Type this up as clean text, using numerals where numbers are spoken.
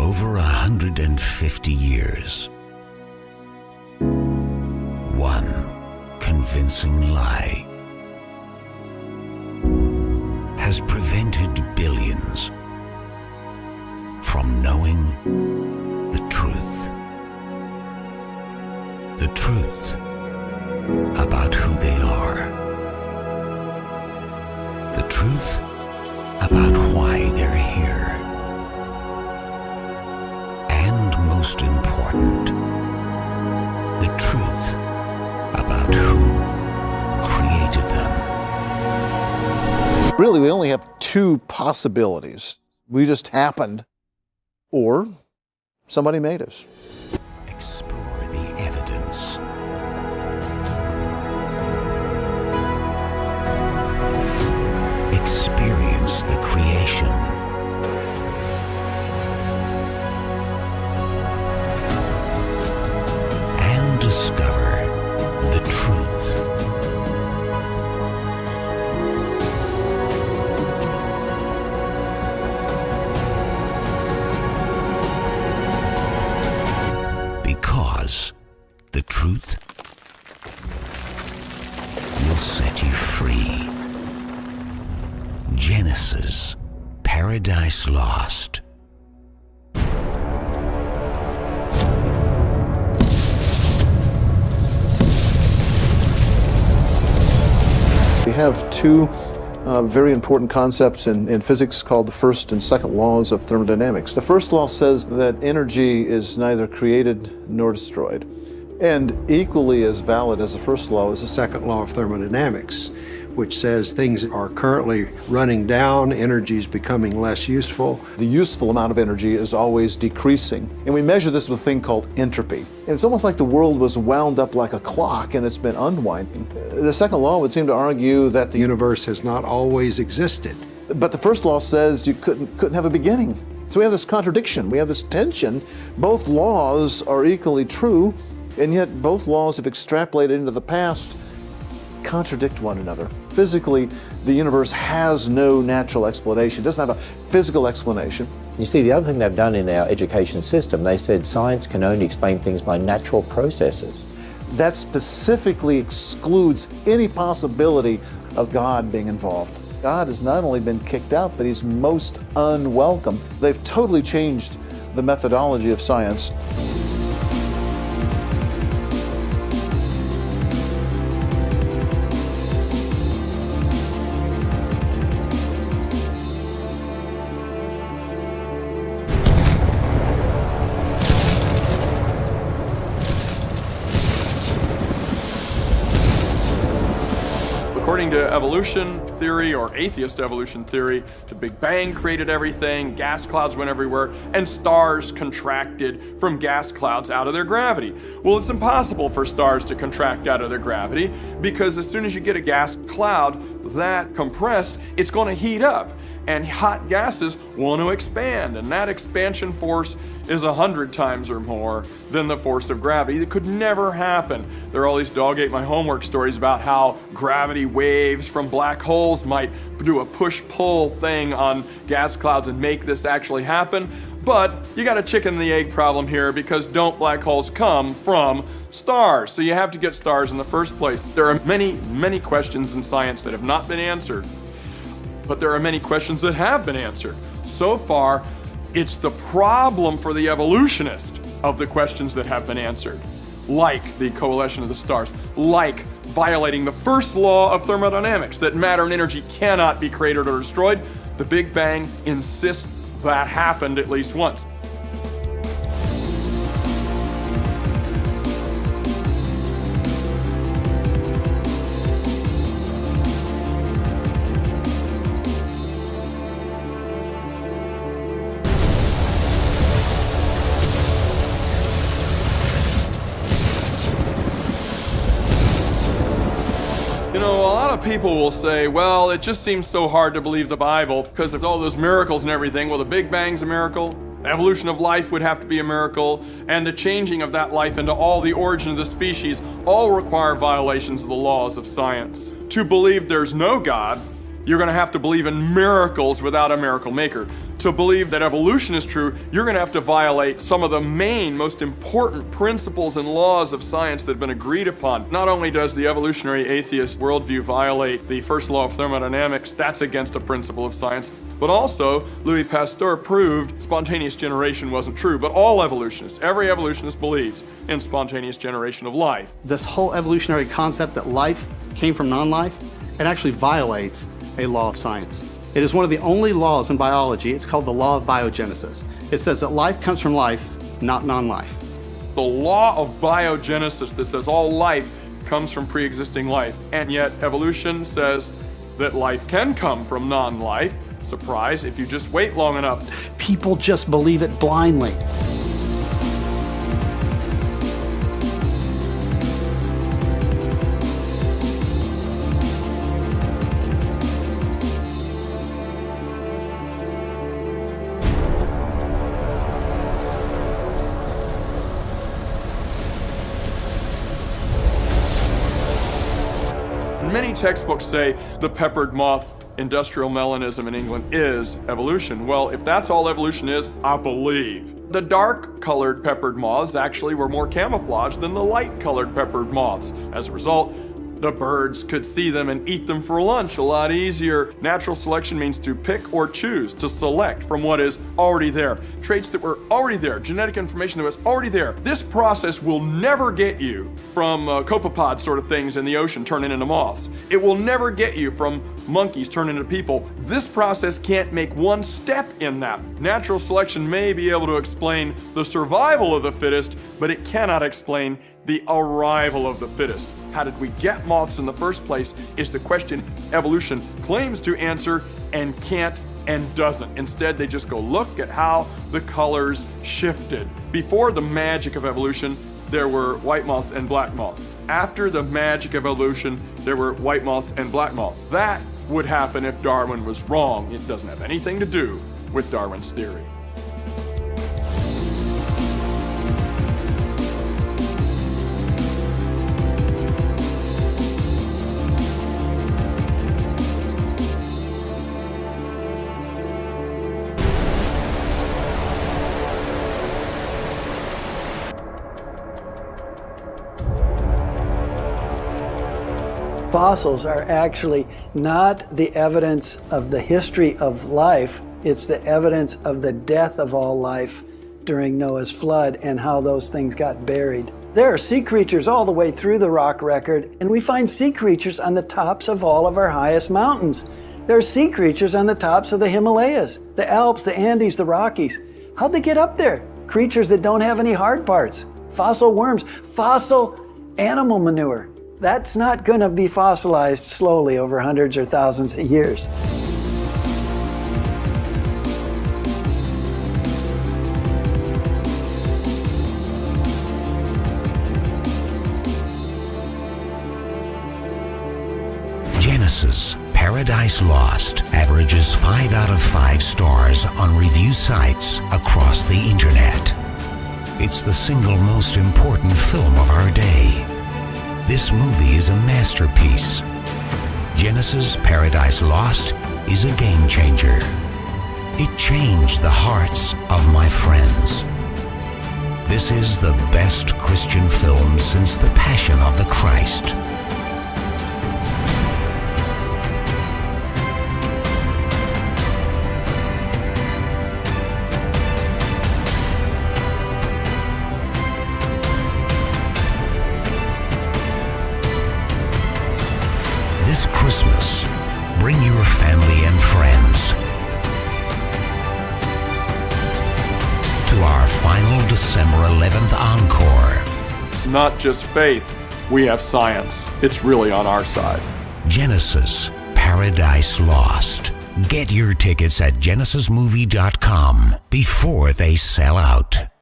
over 150 years, one convincing lie has prevented billions from knowing the truth. The truth about who they are. The truth about why they're here. And most important, the truth about who created them. Really, we only have two possibilities. We just happened, or somebody made us. Explore the evidence. Experience the creation. And discover the truth. Because the truth will set you free. Genesis, Paradise Lost. We have two very important concepts in physics called the first and second laws of thermodynamics. The first law says that energy is neither created nor destroyed. And equally as valid as the first law is the second law of thermodynamics, which says things are currently running down, energy is becoming less useful. The useful amount of energy is always decreasing. And we measure this with a thing called entropy. And it's almost like the world was wound up like a clock and it's been unwinding. The second law would seem to argue that the universe has not always existed. But the first law says you couldn't have a beginning. So we have this contradiction, we have this tension. Both laws are equally true, and yet both laws have extrapolated into the past contradict one another. Physically, the universe has no natural explanation. It doesn't have a physical explanation. You see, the other thing they've done in our education system, they said science can only explain things by natural processes. That specifically excludes any possibility of God being involved. God has not only been kicked out, but he's most unwelcome. They've totally changed the methodology of science. According to evolution theory, or atheist evolution theory, the Big Bang created everything, gas clouds went everywhere, and stars contracted from gas clouds out of their gravity. Well, it's impossible for stars to contract out of their gravity, because as soon as you get a gas cloud that compressed, it's going to heat up, and hot gases want to expand, and that expansion force is 100 times or more than the force of gravity. It could never happen. There are all these dog ate my homework stories about how gravity waves from black holes might do a push-pull thing on gas clouds and make this actually happen. But you got a chicken and the egg problem here, because don't black holes come from stars? So you have to get stars in the first place. There are many, many questions in science that have not been answered, but there are many questions that have been answered. So far, it's the problem for the evolutionist of the questions that have been answered, like the coalition of the stars, like violating the first law of thermodynamics, that matter and energy cannot be created or destroyed. The Big Bang insists that happened at least once. You know, a lot of people will say, well, it just seems so hard to believe the Bible because of all those miracles and everything. Well, the Big Bang's a miracle, the evolution of life would have to be a miracle, and the changing of that life into all the origin of the species all require violations of the laws of science. To believe there's no God, you're going to have to believe in miracles without a miracle maker. To believe that evolution is true, you're going to have to violate some of the main, most important principles and laws of science that have been agreed upon. Not only does the evolutionary atheist worldview violate the first law of thermodynamics, that's against a principle of science, but also Louis Pasteur proved spontaneous generation wasn't true. But all evolutionists, every evolutionist believes in spontaneous generation of life. This whole evolutionary concept that life came from non-life, it actually violates a law of science. It is one of the only laws in biology. It's called the law of biogenesis. It says that life comes from life, not non-life. The law of biogenesis that says all life comes from pre-existing life, and yet evolution says that life can come from non-life. Surprise, if you just wait long enough. People just believe it blindly. Many textbooks say the peppered moth industrial melanism in England is evolution. Well, if that's all evolution is, I believe. The dark-colored peppered moths actually were more camouflaged than the light-colored peppered moths. As a result, the birds could see them and eat them for lunch a lot easier. Natural selection means to pick or choose, to select from what is already there. Traits that were already there, genetic information that was already there. This process will never get you from copepod sort of things in the ocean turning into moths. It will never get you from monkeys turning into people. This process can't make one step in that. Natural selection may be able to explain the survival of the fittest, but it cannot explain the arrival of the fittest. How did we get moths in the first place is the question evolution claims to answer and can't and doesn't. Instead, they just go look at how the colors shifted. Before the magic of evolution, there were white moths and black moths. After the magic of evolution, there were white moths and black moths. That would happen if Darwin was wrong. It doesn't have anything to do with Darwin's theory. Fossils are actually not the evidence of the history of life, it's the evidence of the death of all life during Noah's flood and how those things got buried. There are sea creatures all the way through the rock record, and we find sea creatures on the tops of all of our highest mountains. There are sea creatures on the tops of the Himalayas, the Alps, the Andes, the Rockies. How'd they get up there? Creatures that don't have any hard parts, fossil worms, fossil animal manure. That's not going to be fossilized slowly over hundreds or thousands of years. Genesis, Paradise Lost averages 5 out of 5 stars on review sites across the internet. It's the single most important film of our day. This movie is a masterpiece. Genesis, Paradise Lost is a game changer. It changed the hearts of my friends. This is the best Christian film since The Passion of the Christ. This Christmas, bring your family and friends to our final December 11th encore. It's not just faith, we have science. It's really on our side. Genesis, Paradise Lost. Get your tickets at genesismovie.com before they sell out.